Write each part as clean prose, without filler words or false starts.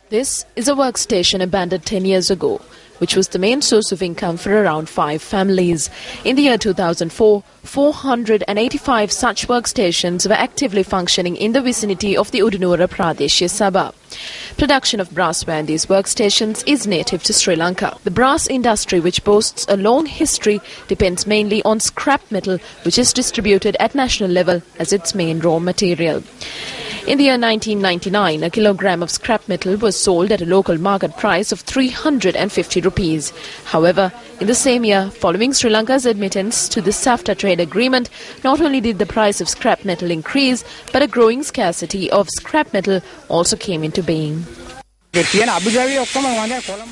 This is a workstation abandoned 10 years ago, which was the main source of income for around 5 families. In the year 2004, 485 such workstations were actively functioning in the vicinity of the Udunura Pradeshya Sabha. Production of brassware in these workstations is native to Sri Lanka. The brass industry, which boasts a long history, depends mainly on scrap metal, which is distributed at national level as its main raw material. In the year 1999, a kilogram of scrap metal was sold at a local market price of 350 rupees. However, in the same year, following Sri Lanka's admittance to the SAFTA trade agreement, not only did the price of scrap metal increase, but a growing scarcity of scrap metal also came into being.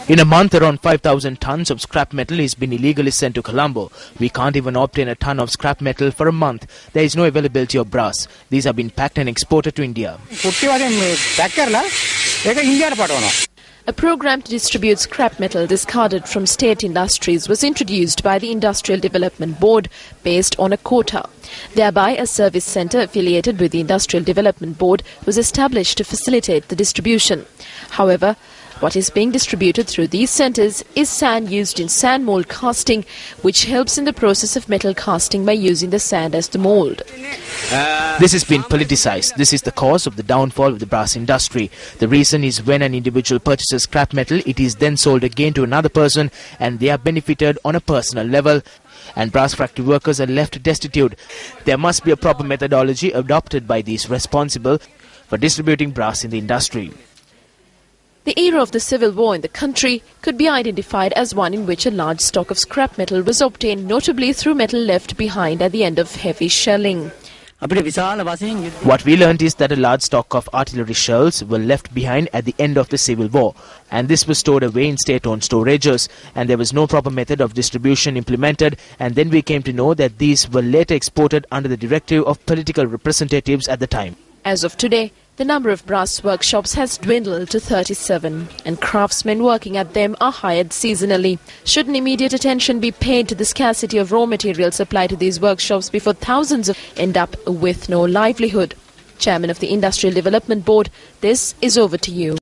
In a month, around 5,000 tons of scrap metal has been illegally sent to Colombo. We can't even obtain a ton of scrap metal for a month. There is no availability of brass. These have been packed and exported to India. A program to distribute scrap metal discarded from state industries was introduced by the Industrial Development Board based on a quota. Thereby, a service centre affiliated with the Industrial Development Board was established to facilitate the distribution. However, what is being distributed through these centres is sand used in sand mould casting, which helps in the process of metal casting by using the sand as the mould. This has been politicised. This is the cause of the downfall of the brass industry. The reason is when an individual purchases scrap metal, it is then sold again to another person and they are benefited on a personal level. And brass factory workers are left destitute. There must be a proper methodology adopted by those responsible for distributing brass in the industry. The era of the civil war in the country could be identified as one in which a large stock of scrap metal was obtained, notably through metal left behind at the end of heavy shelling. What we learned is that a large stock of artillery shells were left behind at the end of the civil war, and this was stored away in state-owned storages, and there was no proper method of distribution implemented, and then we came to know that these were later exported under the directive of political representatives at the time. As of today, the number of brass workshops has dwindled to 37, and craftsmen working at them are hired seasonally. Should an immediate attention be paid to the scarcity of raw material supplied to these workshops before thousands end up with no livelihood? Chairman of the Industrial Development Board, this is over to you.